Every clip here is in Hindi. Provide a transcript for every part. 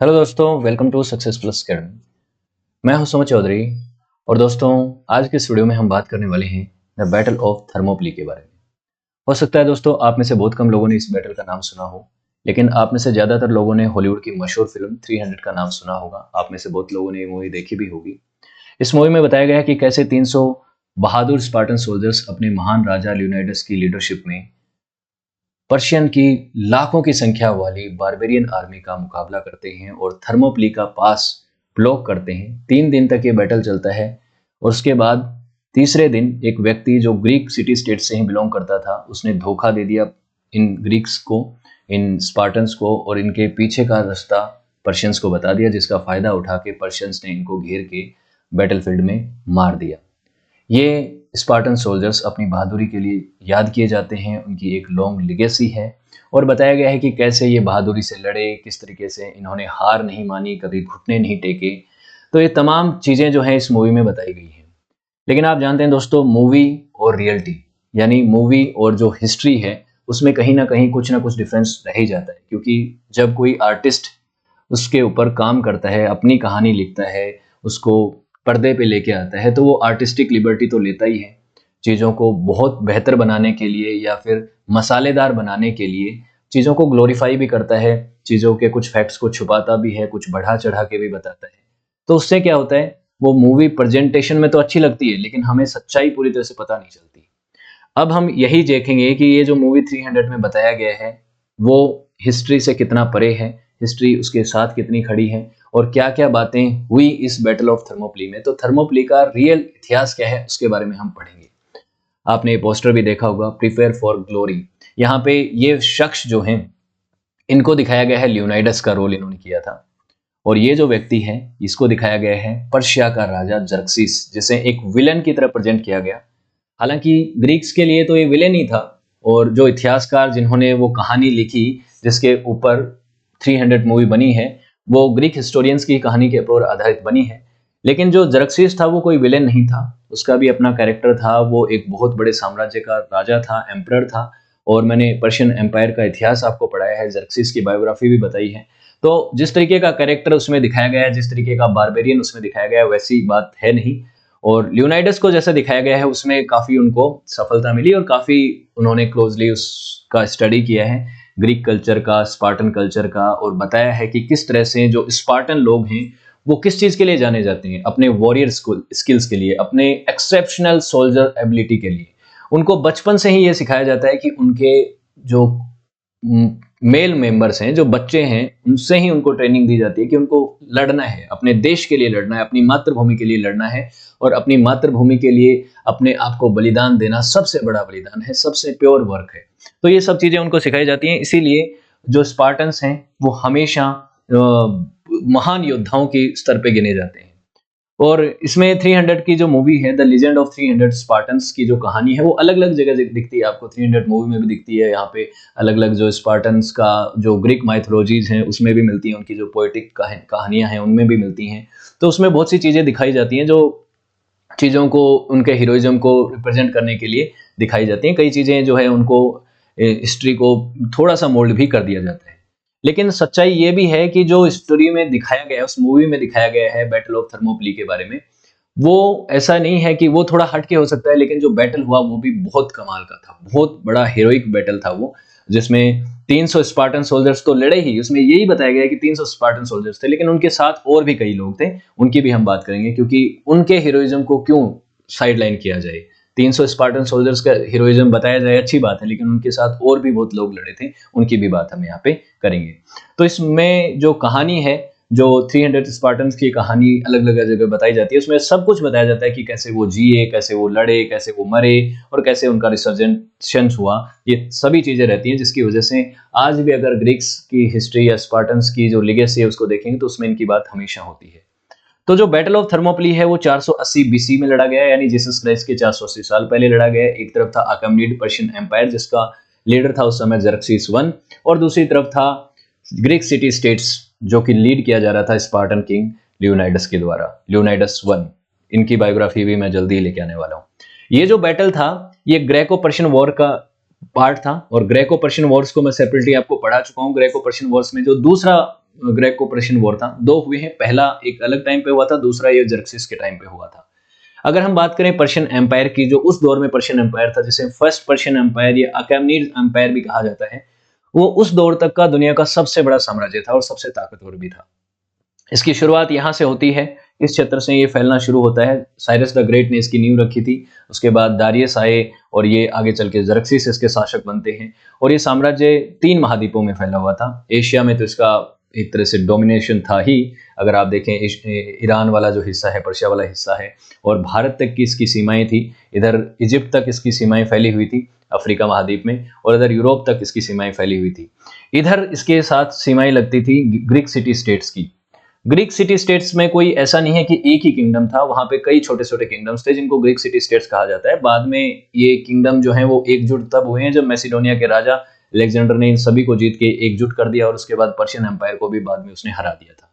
हेलो दोस्तों, welcome to success plus academy. मैं हूं सुमित चौधरी। और दोस्तों, आज के इस वीडियो में हम बात करने वाले हैं द बैटल ऑफ थर्मोपिले के बारे में। हो सकता है दोस्तों, आप में से बहुत कम लोगों ने इस बैटल का नाम सुना हो, लेकिन आप में से ज़्यादातर लोगों ने हॉलीवुड की मशहूर फिल्म 300 का नाम सुना होगा। आप में से बहुत लोगों ने ये मूवी देखी भी होगी। इस मूवी में बताया गया है कि कैसे 300 बहादुर स्पार्टन सोल्जर्स अपने महान राजा लियोनाइडस की लीडरशिप में पर्शियन की लाखों की संख्या वाली बारबेरियन आर्मी का मुकाबला करते हैं और थर्मोपिले का पास ब्लॉक करते हैं। 3 दिन तक ये बैटल चलता है और उसके बाद तीसरे दिन एक व्यक्ति जो ग्रीक सिटी स्टेट से ही बिलोंग करता था, उसने धोखा दे दिया इन ग्रीक्स को, इन स्पार्टन्स को, और इनके पीछे का रास्ता पर्शियंस को बता दिया, जिसका फायदा उठा के पर्शियंस ने इनको घेर के बैटलफील्ड में मार दिया। ये स्पार्टन सोल्जर्स अपनी बहादुरी के लिए याद किए जाते हैं, उनकी एक लॉन्ग लिगेसी है। और बताया गया है कि कैसे ये बहादुरी से लड़े, किस तरीके से इन्होंने हार नहीं मानी, कभी घुटने नहीं टेके। तो ये तमाम चीज़ें जो हैं इस मूवी में बताई गई हैं। लेकिन आप जानते हैं दोस्तों, मूवी और रियलिटी, यानी मूवी और जो हिस्ट्री है, उसमें कहीं ना कुछ डिफरेंस रह ही जाता है। क्योंकि जब कोई आर्टिस्ट उसके ऊपर काम करता है, अपनी कहानी लिखता है, उसको पर्दे पे लेके आता है, तो वो आर्टिस्टिक लिबर्टी तो लेता ही है चीज़ों को बहुत बेहतर बनाने के लिए या फिर मसालेदार बनाने के लिए। चीज़ों को ग्लोरीफाई भी करता है, चीज़ों के कुछ फैक्ट्स को छुपाता भी है, कुछ बढ़ा चढ़ा के भी बताता है। तो उससे क्या होता है, वो मूवी प्रेजेंटेशन में तो अच्छी लगती है, लेकिन हमें सच्चाई पूरी तरह से पता नहीं चलती। अब हम यही देखेंगे कि ये जो मूवी 300 में बताया गया है, वो हिस्ट्री से कितना परे है, हिस्ट्री उसके साथ कितनी खड़ी है, और क्या क्या बातें हुई इस बैटल ऑफ थर्मोपिले में। तो थर्मोपिले का रियल इतिहास क्या है, उसके बारे में हम पढ़ेंगे। आपने पोस्टर भी देखा होगा, प्रिपेयर फॉर ग्लोरी। यहाँ पे ये शख्स जो हैं, इनको दिखाया गया है, लियोनाइडस का रोल इन्होंने किया था। और ये जो व्यक्ति है, इसको दिखाया गया है पर्शिया का राजा जर्क्सिस, जिसे एक विलन की तरह प्रेजेंट किया गया। हालांकि ग्रीक्स के लिए तो ये विलेन ही था, और जो इतिहासकार जिन्होंने वो कहानी लिखी जिसके ऊपर 300 मूवी बनी है, वो ग्रीक हिस्टोरियंस की कहानी के ऊपर आधारित बनी है। लेकिन जो जर्क्सिस था वो कोई विलेन नहीं था, उसका भी अपना कैरेक्टर था। वो एक बहुत बड़े साम्राज्य का राजा था, एम्परर था। और मैंने पर्शियन एम्पायर का इतिहास आपको पढ़ाया है, जर्क्सिस की बायोग्राफी भी बताई है। तो जिस तरीके का कैरेक्टर उसमें दिखाया गया है, जिस तरीके का बारबेरियन उसमें दिखाया गया है, वैसी बात है नहीं। और लियोनाइडस को जैसा दिखाया गया है, उसमें काफ़ी उनको सफलता मिली और काफ़ी उन्होंने क्लोजली उसका स्टडी किया है, ग्रीक कल्चर का, स्पार्टन कल्चर का, और बताया है कि किस तरह से जो स्पार्टन लोग हैं वो किस चीज़ के लिए जाने जाते हैं, अपने वॉरियर स्किल्स के लिए, अपने एक्सेप्शनल सोल्जर एबिलिटी के लिए। उनको बचपन से ही ये सिखाया जाता है कि उनके जो मेल मेंबर्स हैं, जो बच्चे हैं, उनसे ही उनको ट्रेनिंग दी जाती है कि उनको लड़ना है, अपने देश के लिए लड़ना है, अपनी मातृभूमि के लिए लड़ना है। और अपनी मातृभूमि के लिए अपने आप को बलिदान देना सबसे बड़ा बलिदान है, सबसे प्योर वर्क है। तो ये सब चीज़ें उनको सिखाई जाती हैं। इसीलिए जो स्पार्टन्स हैं वो हमेशा महान योद्धाओं के स्तर पे गिने जाते हैं। और इसमें 300 की जो मूवी है, द लीजेंड ऑफ 300 स्पार्टन्स की जो कहानी है, वो अलग अलग जगह दिखती है आपको। 300 मूवी में भी दिखती है, यहाँ पे अलग अलग जो स्पार्टन्स का जो ग्रीक माइथोलॉजीज हैं उसमें भी मिलती हैं, उनकी जो पोएटिक कहानियाँ हैं उनमें भी मिलती हैं। तो उसमें बहुत सी चीज़ें दिखाई जाती हैं जो चीज़ों को, उनके हीरोइज्म को रिप्रेजेंट करने के लिए दिखाई जाती हैं। कई चीज़ें जो है उनको हिस्ट्री को थोड़ा सा मोल्ड भी कर दिया जाता है। लेकिन सच्चाई ये भी है कि जो स्टोरी में दिखाया गया है, उस मूवी में दिखाया गया है बैटल ऑफ थर्मोपिले के बारे में, वो ऐसा नहीं है कि वो थोड़ा हटके हो सकता है, लेकिन जो बैटल हुआ वो भी बहुत कमाल का था, बहुत बड़ा हीरोइक बैटल था वो, जिसमें 300 स्पार्टन सोल्जर्स तो लड़े ही। उसमें यही बताया गया है कि 300 स्पार्टन सोल्जर्स थे, लेकिन उनके साथ और भी कई लोग थे, उनकी भी हम बात करेंगे, क्योंकि उनके हीरोइज्म को क्यों साइडलाइन किया जाए। 300 स्पार्टन सोल्जर्स का हीरोइज्म बताया जाए, अच्छी बात है, लेकिन उनके साथ और भी बहुत लोग लड़े थे, उनकी भी बात हम यहाँ पे करेंगे। तो इसमें जो कहानी है, जो 300 स्पार्टन्स की कहानी अलग अलग जगह बताई जाती है, उसमें सब कुछ बताया जाता है कि कैसे वो जिए, कैसे वो लड़े, कैसे वो मरे, और कैसे उनका रिसर्जेंशन हुआ। ये सभी चीज़ें रहती हैं, जिसकी वजह से आज भी अगर ग्रीक्स की हिस्ट्री या स्पार्टन्स की जो लिगेसी है उसको देखेंगे तो उसमें इनकी बात हमेशा होती है। तो जो बैटल ऑफ थर्मोपिले है वो 480 बीसी में लड़ा गया है, यानी जीसस क्राइस्ट के 480 साल पहले लड़ा गया है। एक तरफ था अकामनीड पर्शियन एम्पायर, जिसका लीडर था उस समय जर्क्सिस वन, और दूसरी तरफ था ग्रीक सिटी स्टेट्स, जो कि लीड किया जा रहा था स्पार्टन किंग लियोनाइडस के द्वारा, लियोनाइडस वन। इनकी बायोग्राफी भी मैं जल्दी ही लेके आने वाला हूँ। ये जो बैटल था ये ग्रेको पर्शियन वॉर का पार्ट था, और ग्रेको पर्शियन वॉर्स को मैं सेपरेटली आपको पढ़ा चुका हूँ। ग्रेको पर्शियन वॉर्स में जो दूसरा ग्रेको पर्शियन वॉर था, दो हुए हैं, पहला एक अलग टाइम पे हुआ था, दूसरा ये जर्क्सिस के टाइम पे हुआ था। अगर हम बात करें पर्शियन एम्पायर की, जो उस दौर में पर्शियन एम्पायर था, जिसे फर्स्ट पर्शियन एम्पायर या अकैमनीड एम्पायर भी कहा जाता है, वो उस दौर तक का दुनिया का सबसे बड़ा साम्राज्य था और सबसे ताकतवर भी था। इसकी शुरुआत यहाँ से होती है, इस क्षेत्र से ये फैलना शुरू होता है। साइरस द ग्रेट ने इसकी नींव रखी थी, उसके बाद दारियस आए और ये आगे चल के जरक्सिस इसके शासक बनते हैं। और ये साम्राज्य 3 महाद्वीपों में फैला हुआ था। एशिया में तो इसका एक तरह से डोमिनेशन था ही, अगर आप देखें ईरान वाला जो हिस्सा है, पर्शिया वाला हिस्सा है, और भारत तक की इसकी सीमाएं थी। इधर इजिप्ट तक इसकी सीमाएं फैली हुई थी अफ्रीका महाद्वीप में, और इधर यूरोप तक इसकी सीमाएं फैली हुई थी। इधर इसके साथ सीमाएं लगती थी ग्रीक सिटी स्टेट्स की। ग्रीक सिटी स्टेट्स में कोई ऐसा नहीं है कि एक ही किंगडम था, वहां पे कई छोटे छोटे किंगडम्स थे जिनको ग्रीक सिटी स्टेट्स कहा जाता है। बाद में ये किंगडम जो है वो एकजुट तब हुए हैं जब मैसिडोनिया के राजा अलेक्जेंडर ने इन सभी को जीत के एकजुट कर दिया, और उसके बाद पर्शियन एम्पायर को भी बाद में उसने हरा दिया था।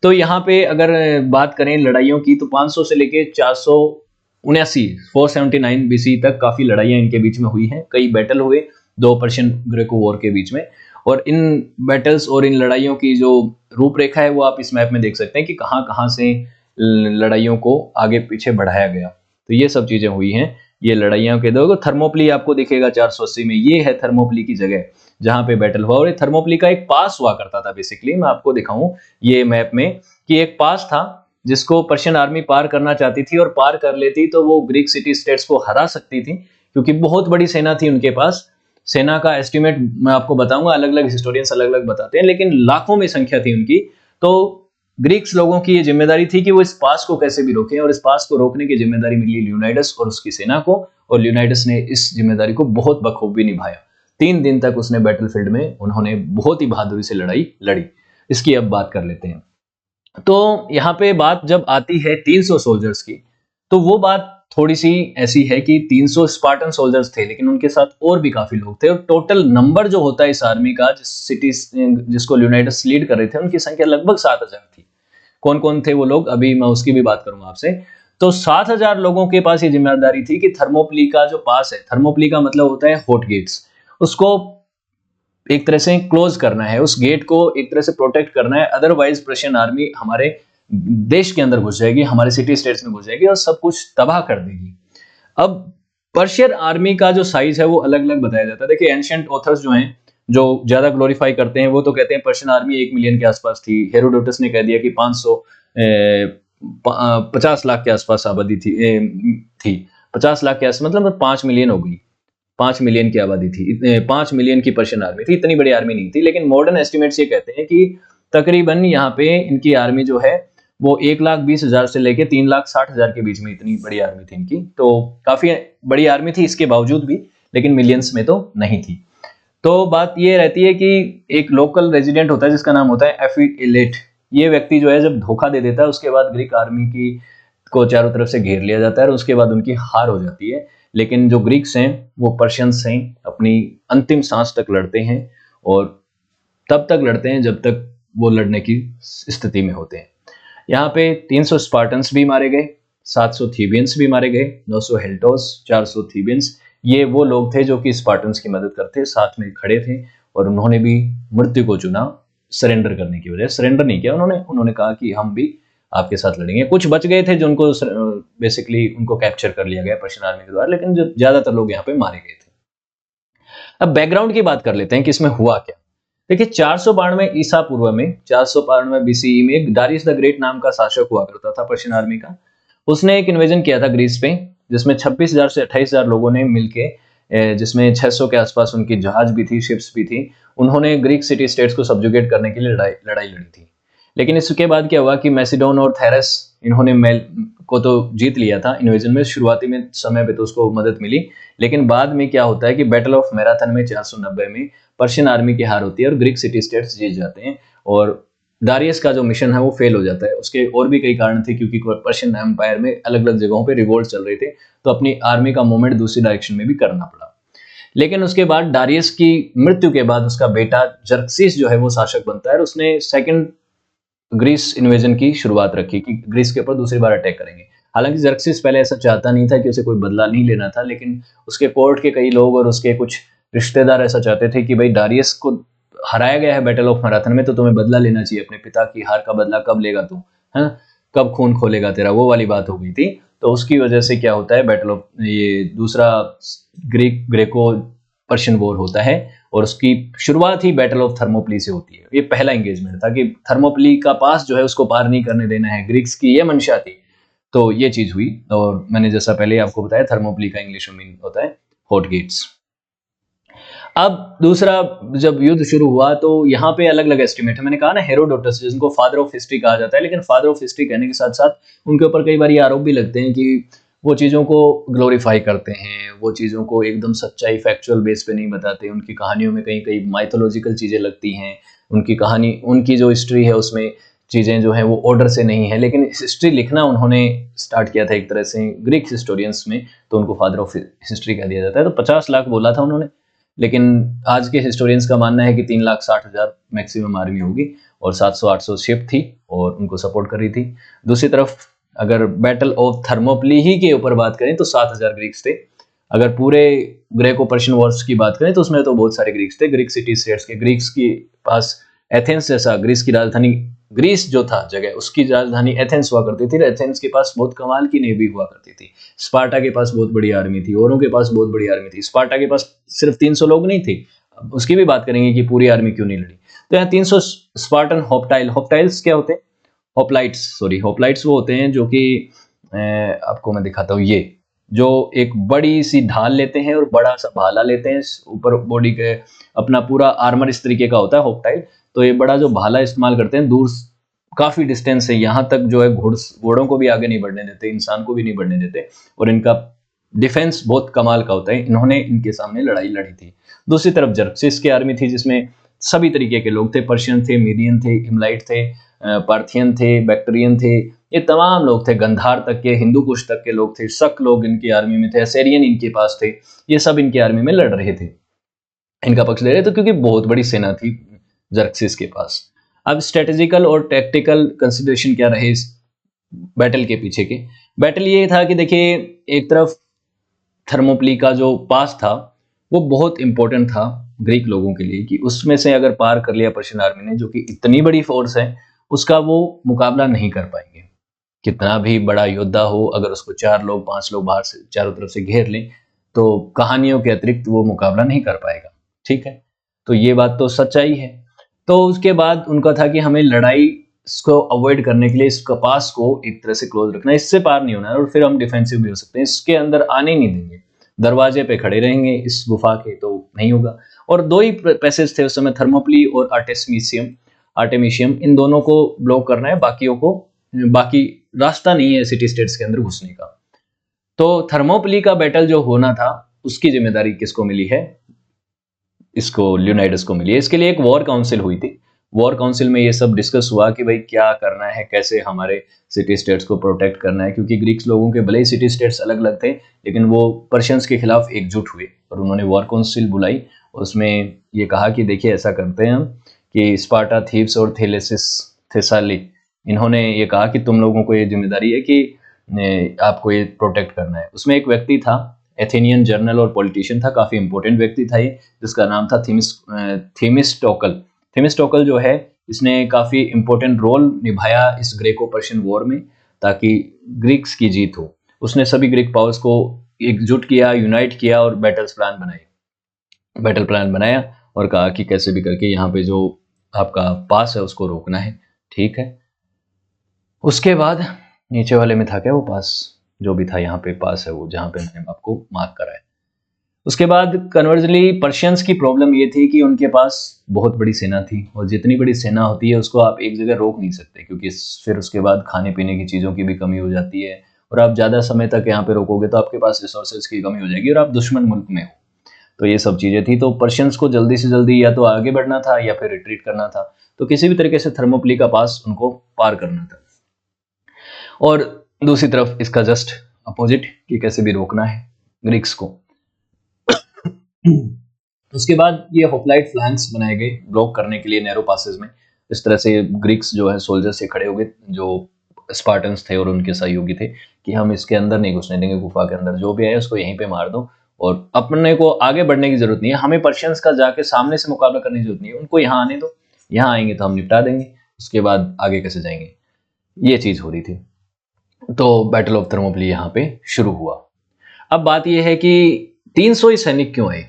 तो यहाँ पे अगर बात करें लड़ाइयों की, तो 500 से लेके 479 बीसी तक काफी लड़ाइयां इनके बीच में हुई हैं। कई बैटल हुए दो पर्शियन ग्रेको वॉर के बीच में, और इन बैटल्स और इन लड़ाइयों की जो रूपरेखा है वो आप इस मैप में देख सकते हैं कि कहां कहां से लड़ाइयों को आगे पीछे बढ़ाया गया। तो ये सब चीजें हुई हैं। ये लड़ाइयों के दो थर्मोपली आपको दिखेगा 480 में, ये है थर्मोपली की जगह जहां पे बैटल हुआ। और ये थर्मोपली का एक पास हुआ करता था। बेसिकली मैं आपको दिखाऊं ये मैप में कि एक पास था जिसको पर्शियन आर्मी पार करना चाहती थी, और पार कर लेती तो वो ग्रीक सिटी स्टेट्स को हरा सकती थी, क्योंकि बहुत बड़ी सेना थी उनके पास। सेना का एस्टिमेट मैं आपको बताऊंगा, अलग अलग हिस्टोरियंस अलग अलग बताते हैं, लेकिन लाखों में संख्या थी उनकी। तो ग्रीक्स लोगों की ये जिम्मेदारी थी कि वो इस पास को कैसे भी रोकें, और इस पास को रोकने की जिम्मेदारी मिली लियोनाइडस और उसकी सेना को। और लियोनाइडस ने इस जिम्मेदारी को बहुत बखूबी निभाया। 3 दिन तक उसने बैटलफील्ड में उन्होंने बहुत ही बहादुरी से लड़ाई लड़ी। इसकी अब बात कर लेते हैं। तो यहाँ पे बात जब आती है 300 सोल्जर्स की, तो वो बात थोड़ी सी ऐसी है कि 300 स्पार्टन सोल्जर्स थे, लेकिन उनके साथ और भी काफी लोग थे। और टोटल नंबर जो होता है इस आर्मी का, जिसको लियोनाइडस लीड कर रहे थे, उनकी संख्या लगभग 7000 थी। कौन कौन थे वो लोग, अभी मैं उसकी भी बात करूंगा आपसे। तो 7000 लोगों के पास ये जिम्मेदारी थी कि थर्मोपली का जो पास है, थर्मोपली का मतलब होता है हॉट गेट्स, उसको एक तरह से क्लोज करना है, उस गेट को एक तरह से प्रोटेक्ट करना है। अदरवाइज पर्शियन आर्मी हमारे देश के अंदर घुस जाएगी, हमारे सिटी स्टेट्स में घुस जाएगी और सब कुछ तबाह कर देगी। अब पर्शियन आर्मी का जो साइज है वो अलग अलग बताया जाता है। देखिए एंशिएंट ऑथर्स जो हैं, जो ज्यादा ग्लोरीफाई करते हैं, वो तो कहते हैं पर्शियन आर्मी 1 मिलियन के आसपास थी। हेरोडोटस ने कह दिया कि 50 लाख के आसपास आबादी थी 50 लाख के आसपास, मतलब 5 मिलियन हो गई। 5 मिलियन की आबादी थी, 5 मिलियन की पर्शियन आर्मी थी। इतनी बड़ी आर्मी नहीं थी, लेकिन मॉडर्न एस्टिमेट्स ये कहते हैं कि तकरीबन यहाँ पे इनकी आर्मी जो है वो 1,20,000 से लेके 3,60,000 के बीच में इतनी बड़ी आर्मी थी इनकी। तो काफी बड़ी आर्मी थी इसके बावजूद भी, लेकिन मिलियंस में तो नहीं थी। तो बात ये रहती है कि एक लोकल रेजिडेंट होता है जिसका नाम होता है एफिलेट। ये व्यक्ति जो है जब धोखा दे देता है, उसके बाद ग्रीक आर्मी की को चारों तरफ से घेर लिया जाता है और उसके बाद उनकी हार हो जाती है। लेकिन जो ग्रीक्स हैं वो पर्शियंस हैं, अपनी अंतिम सांस तक लड़ते हैं, और तब तक लड़ते हैं जब तक वो लड़ने की स्थिति में होते हैं। यहाँ पे 300 स्पार्टन्स भी मारे गए, 700 थीबियंस भी मारे गए, 900 हेल्टोस, 400 थीबियंस। ये वो लोग थे जो कि स्पार्टन्स की मदद करते साथ में खड़े थे, और उन्होंने भी मृत्यु को चुना सरेंडर करने की वजह। सरेंडर नहीं किया उन्होंने कहा कि हम भी आपके साथ लड़ेंगे। कुछ बच गए थे जो उनको बेसिकली उनको कैप्चर कर लिया गया पर्शियन आर्मी के द्वारा, लेकिन जो ज्यादातर लोग यहाँ पे मारे गए थे। अब बैकग्राउंड की बात कर लेते हैं कि इसमें हुआ क्या। देखिए 492 ईसा पूर्व में, 492 बीसीई में एक डारियस द ग्रेट नाम का शासक हुआ करता था पर्शियन आर्मी का। उसने एक इन्वेजन किया था ग्रीस पे, जिसमें 26,000 से 28,000 लोगों ने मिलके, जिसमें 600 के आसपास उनकी जहाज भी थी, शिप्स भी थी, उन्होंने ग्रीक सिटी स्टेट्स को सब्जुगेट करने के लिए लड़ाई लड़ी थी। लेकिन इसके बाद क्या हुआ कि मैसिडोन और थेरस, इन्होंने मेल को तो जीत लिया था इन्वेजन में, शुरुआती में समय पे तो उसको मदद मिली, लेकिन बाद में क्या होता है कि बैटल ऑफ मैराथन में 490 में पर्शियन आर्मी की हार होती है और ग्रीक सिटी स्टेट्स जीत जाते हैं, और दारियस का जो मिशन है वो फेल हो जाता है। उसके और भी कई कारण थे, क्योंकि पर्शियन एम्पायर में अलग अलग जगहों पे रिवोल्ट चल रहे थे, तो अपनी आर्मी का मूवमेंट दूसरी डायरेक्शन में भी करना पड़ा। लेकिन उसके बाद दारियस की मृत्यु के बाद उसका बेटा जर्क्सिस जो है वो शासक बनता है, और उसने सेकंड ग्रीस इन्वेजन की शुरुआत रखी कि ग्रीस के ऊपर दूसरी बार अटैक करेंगे। हालांकि जर्क्सिस पहले ऐसा चाहता नहीं था कि उसे कोई बदला नहीं लेना था, लेकिन उसके कोर्ट के कई लोग और उसके कुछ रिश्तेदार ऐसा चाहते थे कि भाई दारियस को हराया गया है बैटल ऑफ मैराथन में, तो तुम्हें बदला लेना चाहिए, अपने पिता की हार का बदला कब लेगा तू, है ना, कब खून खोलेगा तेरा, वो वाली बात हो गई थी। तो उसकी वजह से क्या होता है, बैटल ऑफ ये दूसरा ग्रेको पर्शियन वॉर होता है, और उसकी शुरुआत ही बैटल ऑफ थर्मोपली से होती है। ये पहला एंगेजमेंट था कि थर्मोपली का पास जो है उसको पार नहीं करने देना है, ग्रीक्स की ये मंशा थी। तो ये चीज हुई, और मैंने जैसा पहले आपको बताया थर्मोपली का इंग्लिश में मीन होता है हॉट गेट्स। अब दूसरा जब युद्ध शुरू हुआ तो यहाँ पे अलग अलग एस्टिमेट है। मैंने कहा ना हेरोडोटस जिनको फादर ऑफ हिस्ट्री कहा जाता है, लेकिन फादर ऑफ हिस्ट्री कहने के साथ साथ उनके ऊपर कई बार ये आरोप भी लगते हैं कि वो चीज़ों को ग्लोरीफाई करते हैं, वो चीज़ों को एकदम सच्चाई फैक्चुअल बेस पे नहीं बताते। उनकी कहानियों में कहीं कहीं माइथोलॉजिकल चीज़ें लगती हैं, उनकी कहानी, उनकी जो हिस्ट्री है उसमें चीज़ें जो हैं वो ऑर्डर से नहीं है। लेकिन हिस्ट्री लिखना उन्होंने स्टार्ट किया था एक तरह से ग्रीक हिस्टोरियंस में, तो उनको फादर ऑफ हिस्ट्री कह दिया जाता है। तो 50 लाख बोला था उन्होंने, लेकिन आज के हिस्टोरियंस का मानना है कि 3,60,000 मैक्सिमम आर्मी होगी, और 700-800 शिप थी और उनको सपोर्ट कर रही थी। दूसरी तरफ अगर बैटल ऑफ थर्मोपली ही के ऊपर बात करें तो 7,000 ग्रीक्स थे। अगर पूरे ग्रेको पर्शियन वॉर्स की बात करें तो उसमें तो बहुत सारे ग्रीक्स थे, ग्रीक सिटी स्टेट्स के। ग्रीक्स के पास एथेंस जैसा, ग्रीस की राजधानी, ग्रीस जो था जगह, उसकी राजधानी एथेंस हुआ करती थी। एथेंस के पास बहुत कमाल की नेवी हुआ करती थी। स्पार्टा के पास बहुत बड़ी आर्मी थी, औरों के पास बहुत बड़ी आर्मी थी। स्पार्टा के पास सिर्फ 300 लोग नहीं थे, उसकी भी बात करेंगे कि पूरी आर्मी क्यों नहीं लड़ी। तो यहाँ 300 स्पार्टन होप्टाइल्स क्या होते हैं, होप्लाइट्स वो होते हैं जो कि आपको मैं दिखाता हूँ, ये जो एक बड़ी सी ढाल लेते हैं और बड़ा सा भाला लेते हैं ऊपर बॉडी के, अपना पूरा आर्मर इस तरीके का होता है होप्टाइल। तो ये बड़ा जो भाला इस्तेमाल करते हैं, दूर काफी डिस्टेंस है, यहाँ तक जो है घोड़ों को भी आगे नहीं बढ़ने देते, इंसान को भी नहीं बढ़ने देते, और इनका डिफेंस बहुत कमाल का होता है। इन्होंने इनके सामने लड़ाई लड़ी थी। दूसरी तरफ जर्क्सिस की आर्मी थी जिसमें सभी तरीके के लोग थे, पर्शियन थे, मीडियन थे, हिमलाइट थे, पार्थियन थे, बैक्टीरियन थे, ये तमाम लोग थे, गंधार तक के, हिंदू कुश तक के लोग थे, शक लोग इनकी आर्मी में थे, असेरियन इनके पास थे। ये सब इनकी आर्मी में लड़ रहे थे, इनका पक्ष ले रहे थे, क्योंकि बहुत बड़ी सेना थी जर्क्सिस के पास। अब स्ट्रेटेजिकल और टैक्टिकल कंसिडरेशन क्या रहे इस बैटल के पीछे के? बैटल ये था कि देखिए, एक तरफ थर्मोपली का जो पास था वो बहुत इंपॉर्टेंट था ग्रीक लोगों के लिए, कि उसमें से अगर पार कर लिया पर्शियन आर्मी ने, जो कि इतनी बड़ी फोर्स है, उसका वो मुकाबला नहीं कर पाएंगे। कितना भी बड़ा योद्धा हो, अगर उसको 4 लोग 5 लोग बाहर से चारों तरफ से घेर लें, तो कहानियों के अतिरिक्त वो मुकाबला नहीं कर पाएगा। ठीक है, तो ये बात तो सच्चाई है। तो उसके बाद उनका था कि हमें लड़ाई इसको अवॉइड करने के लिए इस कपास को एक तरह से क्लोज रखना है, इससे पार नहीं होना है, और फिर हम डिफेंसिव भी हो सकते हैं, इसके अंदर आने नहीं देंगे, दरवाजे पे खड़े रहेंगे इस गुफा के, तो नहीं होगा। और 2 ही पैसेज थे उस समय, थर्मोपली और आर्टेमिशियम, इन दोनों को ब्लॉक करना है, बाकियों को, बाकी रास्ता नहीं है सिटी स्टेट्स के अंदर घुसने का। तो थर्मोपली का बैटल जो होना था, उसकी जिम्मेदारी किसको मिली है? इसको लियोनाइडस को मिली है। इसके लिए एक वॉर काउंसिल हुई थी। वॉर काउंसिल में ये सब डिस्कस हुआ कि भाई क्या करना है, कैसे हमारे सिटी स्टेट्स को प्रोटेक्ट करना है, क्योंकि ग्रीक्स लोगों के भले ही सिटी स्टेट्स अलग अलग थे, लेकिन वो पर्शियंस के खिलाफ एकजुट हुए और उन्होंने वॉर काउंसिल बुलाई। उसमें ये कहा कि देखिए ऐसा करते हैं हम कि स्पार्टा, थीब्स और थेसाली, इन्होंने ये कहा कि तुम लोगों को ये जिम्मेदारी है कि आपको ये प्रोटेक्ट करना है। उसमें एक व्यक्ति था, एथेनियन जर्नल और पॉलिटिशियन था, काफी इंपॉर्टेंट व्यक्ति था ये, जिसका नाम था थेमिस्टोकल जो है, इसने काफी इंपॉर्टेंट रोल निभाया इस ग्रेको पर्शियन वॉर में, ताकि ग्रीक्स की जीत हो। उसने सभी ग्रीक पावर्स को एकजुट किया, यूनाइट किया और बैटल प्लान बनाया और कहा कि कैसे भी करके यहाँ पे जो आपका पास है उसको रोकना है। ठीक है, उसके बाद नीचे वाले में था क्या वो पास, जो भी था यहाँ पे पास है वो, जहाँ पे मैंने आपको मार्क करा है। उसके बाद कन्वर्जली पर्शियंस की प्रॉब्लम ये थी कि उनके पास बहुत बड़ी सेना थी, और जितनी बड़ी सेना होती है उसको आप एक जगह रोक नहीं सकते, क्योंकि फिर उसके बाद खाने पीने की चीज़ों की भी कमी हो जाती है, और आप ज़्यादा समय तक यहाँ पे रोकोगे तो आपके पास रिसोर्सेज की कमी हो जाएगी और आप दुश्मन मुल्क में हो। तो ये सब चीज़ें थी। तो पर्शियंस को जल्दी से जल्दी या तो आगे बढ़ना था या फिर रिट्रीट करना था, तो किसी भी तरीके से थर्मोपली का पास उनको पार करना था। और दूसरी तरफ इसका जस्ट अपोजिट, कि कैसे भी रोकना है ग्रीक्स को। उसके बाद ये होप्लाइट फ्लैंक्स बनाए गए ब्लॉक करने के लिए नैरो पासेस में। इस तरह से ग्रीक्स जो है सोल्जर से खड़े हो गए, जो स्पार्टन्स थे और उनके सहयोगी थे, कि हम इसके अंदर नहीं घुसने देंगे, गुफा के अंदर जो भी आए उसको यहीं पे मार दो, और अपने को आगे बढ़ने की जरूरत नहीं है, हमें पर्शियंस का जाके सामने से मुकाबला करने की जरूरत नहीं है, उनको यहाँ आने दो, यहाँ आएंगे तो हम निपटा देंगे, उसके बाद आगे कैसे जाएंगे, ये चीज हो रही थी। तो बैटल ऑफ थर्मोपली यहाँ पे शुरू हुआ। अब बात यह है कि 300 ही सैनिक क्यों आए।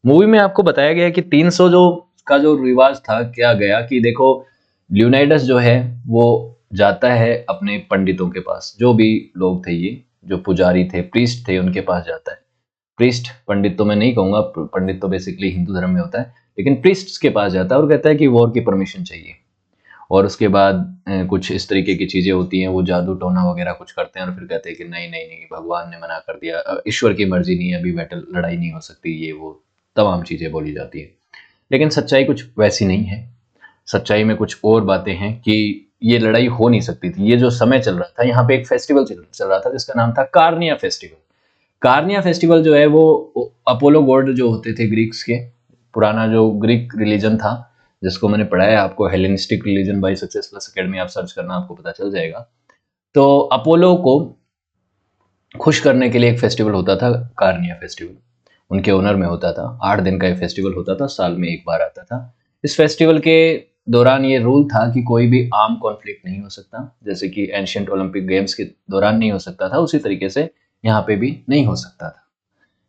मूवी में आपको बताया गया कि 300 जो रिवाज था, क्या गया कि देखो लियोनाइडस जो है वो जाता है अपने पंडितों के पास, जो भी लोग थे, ये जो पुजारी थे, प्रीस्ट थे, उनके पास जाता है। प्रीस्ट, पंडित तो मैं नहीं कहूंगा, पंडित तो बेसिकली हिंदू धर्म में होता है, लेकिन प्रीस्ट के पास जाता है और कहता है कि वॉर की परमिशन चाहिए। और उसके बाद कुछ इस तरीके की चीजें होती हैं, वो जादू टोना वगैरह कुछ करते हैं और फिर कहते हैं कि नहीं नहीं नहीं, भगवान ने मना कर दिया, ईश्वर की मर्जी नहीं है, अभी बैटल लड़ाई नहीं हो सकती, ये वो तमाम चीजें बोली जाती है। लेकिन सच्चाई कुछ वैसी नहीं है। सच्चाई में कुछ और बातें हैं कि ये लड़ाई हो नहीं सकती थी। ये जो समय चल रहा था, यहाँ पे एक फेस्टिवल चल रहा था जिसका नाम था कार्निया फेस्टिवल। कार्निया फेस्टिवल जो है वो अपोलो गॉड जो होते थे ग्रीक्स के, पुराना जो ग्रीक रिलीजन था, जिसको मैंने पढ़ाया आपको, Hellenistic religion by success plus academy, आप सर्च करना आपको पता चल जाएगा। तो अपोलो को खुश करने के लिए एक फेस्टिवल होता था, कार्निया फेस्टिवल, उनके ओनर में होता था। 8 दिन का ये फेस्टिवल होता था, साल में एक बार आता था। इस फेस्टिवल के दौरान ये रूल था कि कोई भी आर्म कॉन्फ्लिक्ट नहीं हो सकता, जैसे कि एंशियंट ओलंपिक गेम्स के दौरान नहीं हो सकता था, उसी तरीके से यहाँ पे भी नहीं हो सकता था।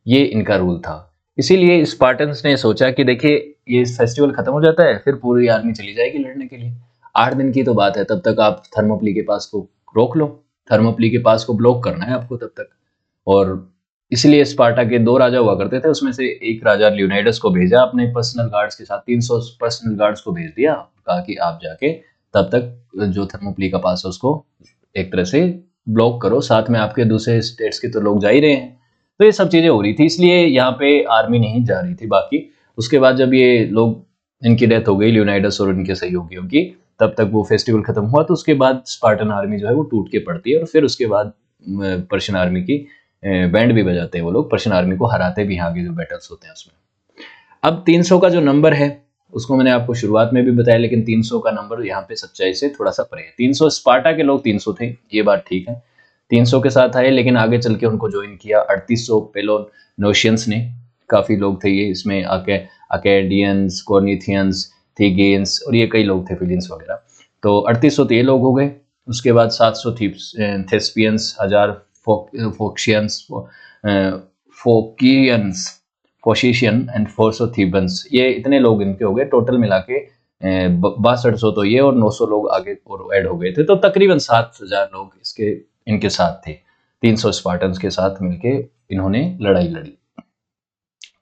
ये इनका रूल था। इसीलिए स्पार्टन्स ने सोचा कि देखिए ये फेस्टिवल खत्म हो जाता है, फिर पूरी आर्मी चली जाएगी लड़ने के लिए। 8 दिन की तो बात है, तब तक आप थर्मोपली के पास को रोक लो, थर्मोपली के पास को ब्लॉक करना है आपको तब तक। और इसलिए स्पार्टा के 2 राजा हुआ करते थे, उसमें से एक राजा लियोनाइडस को भेजा अपने पर्सनल गार्ड्स के साथ, 300 पर्सनल गार्ड्स को भेज दिया, कहा कि आप जाके तब तक जो थर्मोपली का पास है उसको एक तरह से ब्लॉक करो, साथ में आपके दूसरे स्टेट्स के तो लोग जा ही रहे हैं। तो ये सब चीजें हो रही थी, इसलिए यहाँ पे आर्मी नहीं जा रही थी। बाकी उसके बाद जब ये लोग, इनकी डेथ हो गई लियोनाइडस और इनके सहयोगियों की, तब तक वो फेस्टिवल खत्म हुआ, तो उसके बाद स्पार्टन आर्मी जो है वो टूट के पड़ती है। और फिर उसके बाद पर्शियन आर्मी की बैंड भी बजाते हैं वो लोग, पर्शियन आर्मी को हराते भी हैं आगे जो बैटल्स होते हैं उसमें। अब 300 का जो नंबर है उसको मैंने आपको शुरुआत में भी बताया, लेकिन 300 का नंबर यहाँ पे सच्चाई से थोड़ा सा परे है। 300 स्पार्टा के लोग 300 थे, ये बात ठीक है, 300 के साथ आए, लेकिन आगे चल के उनको ज्वाइन किया 3800 पेलोनोशियंस ने। काफी लोग थे ये, इसमें अकेडियंस, कॉर्निथियंस, थीगेंस और ये कई लोग थे, फिलियंस वगैरह। तो 3800 तो ये लोग हो गए। उसके बाद 700 थेस्पियंस, 1000 फोक्शियंस, फोकियंस, फोशिशियन एंड 400 थीबन्स, ये इतने लोग इनके हो गए। टोटल मिला के 6200 तो ये और 900 लोग आगे और ऐड हो गए थे, तो तकरीबन 7000 लोग इसके इनके साथ थे। 300 स्पार्टन्स के साथ मिलके इन्होंने लड़ाई लड़ी।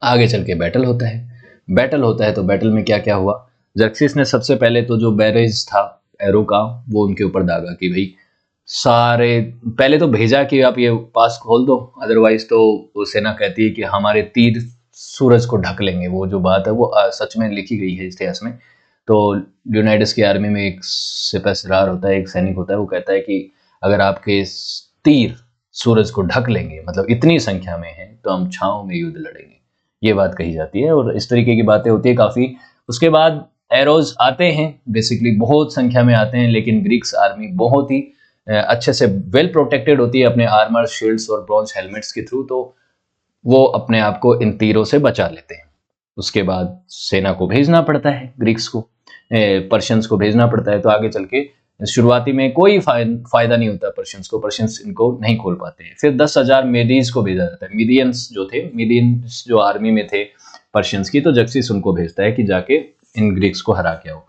आगे चल के बैटल होता है। तो बैटल में क्या क्या हुआ, जर्क्सिस ने सबसे पहले तो जो बैरेज था एरो का, वो उनके ऊपर दागा कि भाई सारे, पहले तो भेजा कि आप ये पास खोल दो, अदरवाइज तो वो सेना कहती है कि हमारे तीर सूरज को ढक लेंगे। वो जो बात है वो सच में लिखी गई है इतिहास में। तो लियोनाइडस की आर्मी में एक सिपहसालार होता है, एक सैनिक होता है, वो कहता है कि अगर आपके तीर सूरज को ढक लेंगे, मतलब इतनी संख्या में है, तो हम छांव में युद्ध लड़ेंगे, ये बात कही जाती है। और इस तरीके की बातें होती है काफी। उसके बाद एरोज आते हैं, बेसिकली बहुत संख्या में आते हैं, लेकिन ग्रीक्स आर्मी बहुत ही अच्छे से वेल प्रोटेक्टेड होती है अपने आर्मर, शील्ड्स और ब्रॉन्ज हेलमेट्स के थ्रू, तो वो अपने आप को इन तीरों से बचा लेते हैं। उसके बाद सेना को भेजना पड़ता है, ग्रीक्स को, पर्शियंस को भेजना पड़ता है। तो आगे चल के शुरुआती में कोई फायदा नहीं होता पर्शियंस को, पर्शियंस इनको नहीं खोल पाते हैं। फिर 10,000 मेदीज को भेजा जाता है। मीडियंस जो थे, मीडियंस जो आर्मी में थे पर्शियंस की, तो जक्सिस उनको भेजता है कि जाके इन ग्रीक्स को हरा के आओ।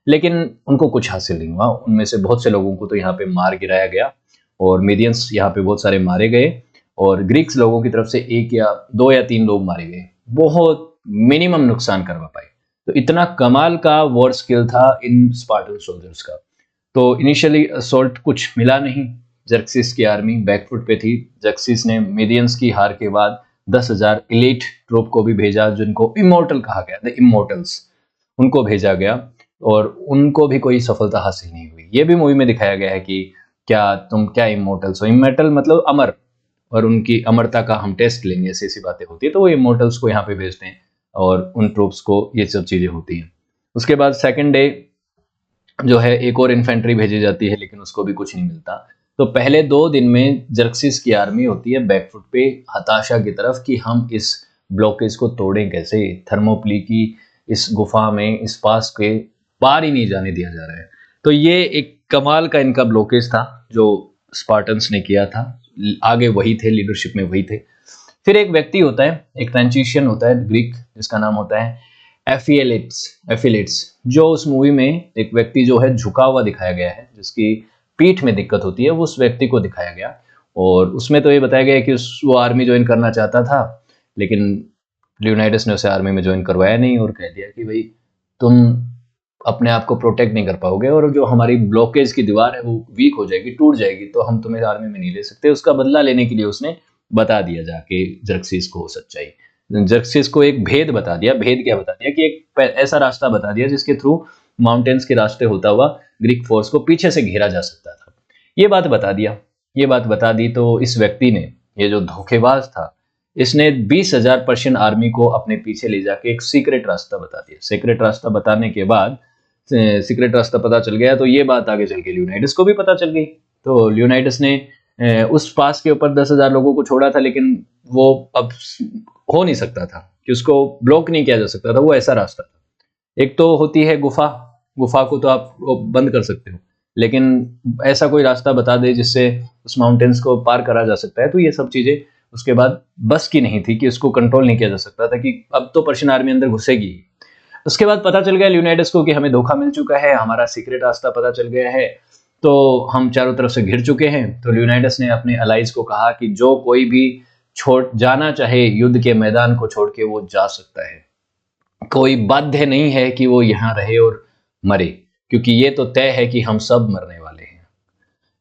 लेकिन उनको कुछ हासिल नहीं हुआ। उनमें से बहुत से लोगों को तो यहाँ पे मार गिराया गया और मीडियंस यहाँ पे बहुत सारे मारे गए, और ग्रीक्स लोगों की तरफ से 1 या 2 या 3 लोग मारे गए। बहुत मिनिमम नुकसान करवा पाए। तो इतना कमाल का वॉर स्किल था इन स्पार्टन सोल्जर्स का। तो इनिशियली असोल्ट कुछ मिला नहीं, जर्क्सिस की आर्मी बैकफुट पे थी। जर्क्सिस ने मीडियंस की हार के बाद 10,000 इलीट ट्रूप को भी भेजा, जिनको इमोर्टल कहा गया, द इमोर्टल्स, उनको भेजा गया, और उनको भी कोई सफलता हासिल नहीं हुई। ये भी मूवी में दिखाया गया है कि तुम क्या इमोर्टल्स हो, इमोर्टल मतलब अमर, और उनकी अमरता का हम टेस्ट लेंगे, ऐसी ऐसी बातें होती है। तो वो इमोर्टल्स को यहाँ पे भेजते हैं और उन ट्रूप्स को ये सब चीजें होती हैं। उसके बाद सेकंड डे जो है एक और इन्फेंट्री भेजी जाती है, लेकिन उसको भी कुछ नहीं मिलता। तो पहले 2 दिन में जर्क्सिस की आर्मी होती है बैकफुट पे हताशा की तरफ कि हम इस ब्लॉकेज को तोड़ें कैसे। थर्मोप्ली की इस गुफा में इस पास के पार ही नहीं जाने दिया जा रहा है। तो ये एक कमाल का इनका ब्लॉकेज था जो स्पार्टन्स ने किया था। आगे वही थे, लीडरशिप में वही थे। फिर एक व्यक्ति होता है, एक ट्रांजिशन होता है ग्रीक, जिसका नाम होता है एफिलेट्स, जो उस मूवी में एक व्यक्ति जो है झुका हुआ दिखाया गया है, जिसकी पीठ में दिक्कत होती है, वो उस व्यक्ति को दिखाया गया। और उसमें तो ये बताया गया कि वो आर्मी ज्वाइन करना चाहता था, लेकिन लियोनाइडस ने उसे आर्मी में ज्वाइन करवाया नहीं और कह दिया कि भाई तुम अपने आप को प्रोटेक्ट नहीं कर पाओगे और जो हमारी ब्लॉकेज की दीवार है वो वीक हो जाएगी, टूट जाएगी, तो हम तुम्हें आर्मी में नहीं ले सकते। उसका बदला लेने के लिए उसने बता दिया जाके जर्क्सिस को सच्चाई, जर्क्सिस को एक भेद बता दिया। भेद क्या बता दिया कि एक ऐसा रास्ता बता दिया जिसके थ्रू माउंटेन्स के रास्ते होता हुआ ग्रीक फोर्स को पीछे से घेरा जा सकता था। ये बात बता दिया, ये बात बता दी तो इस व्यक्ति ने, ये जो धोखेबाज था, इसने 20,000 पर्शियन आर्मी को अपने पीछे ले जाके एक सीक्रेट रास्ता बता दिया। सीक्रेट रास्ता बताने के बाद, सीक्रेट रास्ता पता चल गया तो ये बात आगे चल के लियोनाइडस को भी पता चल गई। तो लियोनाइडस ने उस पास के ऊपर 10,000 लोगों को छोड़ा था, लेकिन वो अब हो नहीं सकता था कि उसको ब्लॉक नहीं किया जा सकता था, वो ऐसा रास्ता था। एक तो होती है गुफा, गुफा को तो आप बंद कर सकते हो, लेकिन ऐसा कोई रास्ता बता दे जिससे उस माउंटेन्स को पार करा जा सकता है। तो ये सब चीजें उसके बाद बस की नहीं थी कि उसको कंट्रोल नहीं किया जा सकता था कि अब तो पर्शियन आर्मी अंदर घुसेगी। उसके बाद पता चल गया लियोनाइडस को कि हमें धोखा मिल चुका है, हमारा सीक्रेट रास्ता पता चल गया है, तो हम चारों तरफ से घिर चुके हैं। तो लियोनाइडस ने अपने अलाइज को कहा कि जो कोई भी छोड़ जाना चाहे युद्ध के मैदान को छोड़ के वो जा सकता है, कोई बाध्य नहीं है कि वो यहाँ रहे और मरे, क्योंकि ये तो तय है कि हम सब मरने वाले हैं।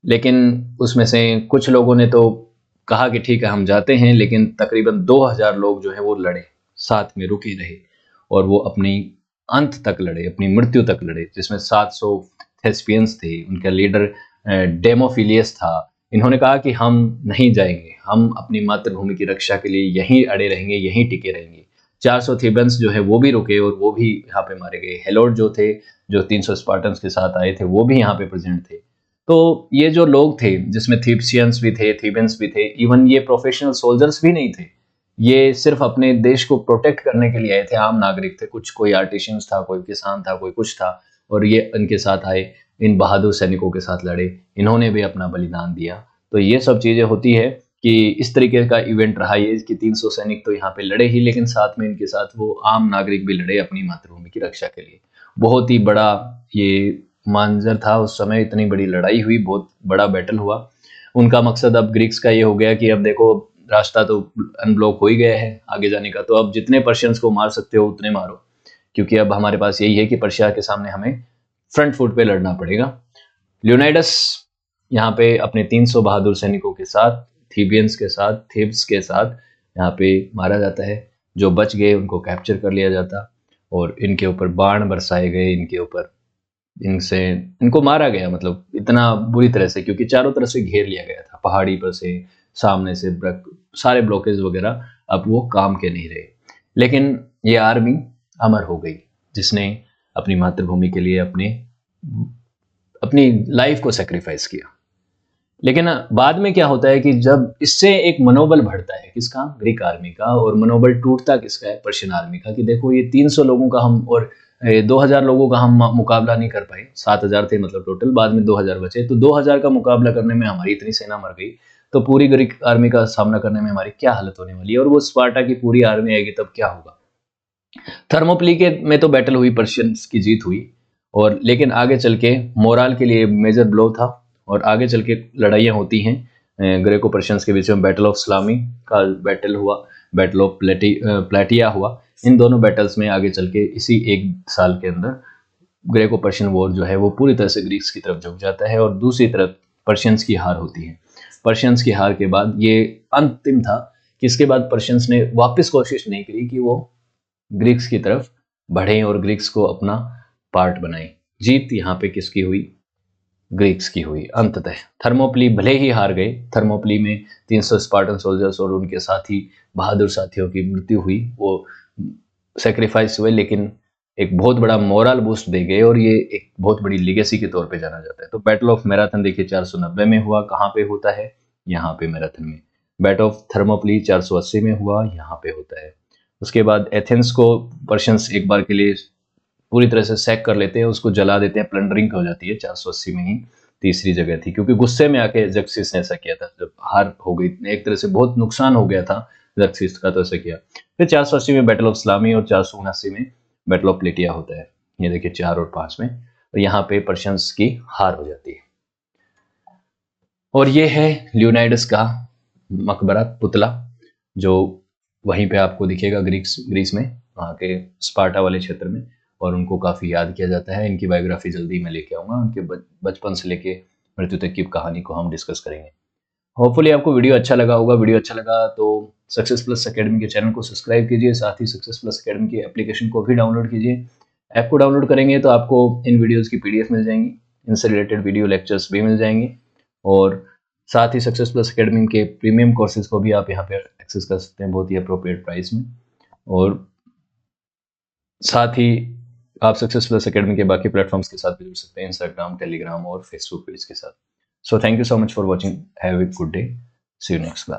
लेकिन उसमें से कुछ लोगों ने तो कहा कि ठीक है हम जाते हैं, लेकिन तकरीबन 2,000 लोग जो है वो लड़े, साथ में रुके रहे और वो अपनी अंत तक लड़े, अपनी मृत्यु तक लड़े, जिसमें 700 थेस्पियंस थे, उनका लीडर डेमोफिलियस था। इन्होंने कहा कि हम नहीं जाएंगे, हम अपनी मातृभूमि की रक्षा के लिए यहीं अड़े रहेंगे, यहीं टिके रहेंगे। 400 थेबन्स जो है वो भी रुके और वो भी यहाँ पे मारे गए। हेलोड जो थे, जो 300 स्पार्टन्स के साथ आए थे, वो भी यहाँ पे प्रेजेंट थे। तो ये जो लोग थे, जिसमें थीप्सियंस भी थे, थीबेंस भी थे, इवन ये प्रोफेशनल सोल्जर्स भी नहीं थे, ये सिर्फ अपने देश को प्रोटेक्ट करने के लिए आए थे, आम नागरिक थे। कुछ कोई आर्टिशियंस था, कोई किसान था, कोई कुछ था, और ये इनके साथ आए, इन बहादुर सैनिकों के साथ लड़े, इन्होंने भी अपना बलिदान दिया। तो ये सब चीजें होती है कि इस तरीके का इवेंट रहा ये कि 300 सैनिक तो यहाँ पे लड़े ही, लेकिन साथ में इनके साथ वो आम नागरिक भी लड़े अपनी मातृभूमि की रक्षा के लिए। बहुत ही बड़ा ये मांजर था उस समय, इतनी बड़ी लड़ाई हुई, बहुत बड़ा बैटल हुआ। उनका मकसद अब ग्रीक्स का ये हो गया कि अब देखो रास्ता तो अनब्लॉक हो ही गया है आगे जाने का, तो अब जितने पर्शियंस को मार सकते हो उतने मारो, क्योंकि अब हमारे पास यही है कि पर्शिया के सामने हमें फ्रंट फुट पे लड़ना पड़ेगा। लियोनाइडस यहाँ पे अपने 300 बहादुर सैनिकों के साथ, थीबियंस के साथ, थेब्स के साथ यहाँ पे मारा जाता है। जो बच गए उनको कैप्चर कर लिया जाता और इनके ऊपर बाण बरसाए गए, इनके ऊपर इनको मारा गया, मतलब इतना बुरी तरह से, क्योंकि चारों तरफ से घेर लिया गया था, पहाड़ी पर से, सामने से सारे ब्लॉकेज वगैरह अब वो काम के नहीं रहे। लेकिन ये आर्मी अमर हो गई, जिसने अपनी मातृभूमि के लिए अपनी लाइफ को सेक्रीफाइस किया। लेकिन बाद में क्या होता है कि जब इससे एक मनोबल बढ़ता है, किसका? ग्रीक आर्मी का। और मनोबल टूटता किसका है? पर्शियन आर्मी का, कि देखो ये 300 लोगों का हम और 2,000 लोगों का हम मुकाबला नहीं कर पाए। 7,000 थे मतलब टोटल, बाद में 2,000 बचे, तो 2,000 का मुकाबला करने में हमारी इतनी सेना मर गई, तो पूरी ग्रीक आर्मी का सामना करने में हमारी क्या हालत होने वाली है, और वो स्पार्टा की पूरी आर्मी आएगी तब क्या होगा। थर्मोप्ली के में तो बैटल हुई, पर्शियंस की जीत हुई, और लेकिन आगे चल के मोराल के लिए मेजर ब्लो था, और आगे चल के लड़ाइयाँ होती हैं ग्रेको पर्शियंस के बीच में। बैटल ऑफ सलामी का बैटल हुआ, बैटल ऑफ प्लेटिया हुआ। इन दोनों बैटल्स में आगे चल के इसी एक साल के अंदर ग्रेको पर्शियन वॉर जो है वो पूरी तरह से ग्रीक्स की तरफ झुक जाता है, और दूसरी तरफ पर्शियंस की हार होती है। पर्शियंस की हार के बाद ये अंतिम था कि इसके बाद पर्शियंस ने वापस कोशिश नहीं करी कि वो ग्रीक्स की तरफ बढ़े और ग्रीक्स को अपना पार्ट बनाए। जीत यहाँ पे किसकी हुई? ग्रीक्स की हुई अंततः। थर्मोप्ली भले ही हार गए, थर्मोप्ली में 300 स्पार्टन सोल्जर्स और उनके साथी बहादुर साथियों की मृत्यु हुई, वो सेक्रीफाइस हुए, लेकिन एक बहुत बड़ा मोरल बूस्ट दे गए और ये एक बहुत बड़ी लीगेसी के तौर पे जाना जाता है। तो बैटल ऑफ मैराथन देखिए 490 में हुआ, कहाँ पे होता है, यहाँ पे मैराथन में। बैटल ऑफ थर्मोपली 480 में हुआ, यहाँ पे होता है। उसके बाद एथेंस को पर्शियंस एक बार के लिए पूरी तरह से सैक कर लेते हैं, उसको जला देते हैं, प्लंडरिंग हो जाती है। 480 में ही तीसरी जगह थी, क्योंकि गुस्से में आके जक्सिस ने ऐसा किया था, जब हार हो गई, एक तरह से बहुत नुकसान हो गया था जक्सिस का, तो ऐसा किया। फिर 480 में बैटल ऑफ सलामी और 479 में बैटल ऑफ प्लेटिया होता है। ये देखिए 4 और 5 में, और यहाँ पे पर्शियंस की हार हो जाती है। और ये है लियोनाइडस का मकबरा, पुतला, जो वहीं पे आपको दिखेगा ग्रीस में, वहाँ के स्पार्टा वाले क्षेत्र में। और उनको काफ़ी याद किया जाता है। इनकी बायोग्राफी जल्दी मैं लेके आऊँगा, उनके बचपन से लेके मृत्यु तक की कहानी को हम डिस्कस करेंगे। होपफुली आपको वीडियो अच्छा लगा होगा। वीडियो अच्छा लगा तो सक्सेस प्लस अकेडमी के चैनल को सब्सक्राइब कीजिए, साथ ही सक्सेस प्लस अकेडमी की एप्लीकेशन को भी डाउनलोड कीजिए। ऐप को डाउनलोड करेंगे तो आपको इन वीडियोज़ की PDF मिल जाएंगी, इनसे रिलेटेड वीडियो लेक्चर्स भी मिल जाएंगे, और साथ ही सक्सेस प्लस अकेडमी के प्रीमियम कोर्सेज को भी आप यहाँ पे एक्सेस कर सकते हैं बहुत ही अप्रोप्रिएट प्राइस में। और साथ ही आप सक्सेस प्लस अकेडमी के बाकी प्लेटफॉर्म्स के साथ भी जुड़ सकते हैं, इंस्टाग्राम, टेलीग्राम और फेसबुक पेज के साथ। So thank you so much for watching, have a good day, see you next class.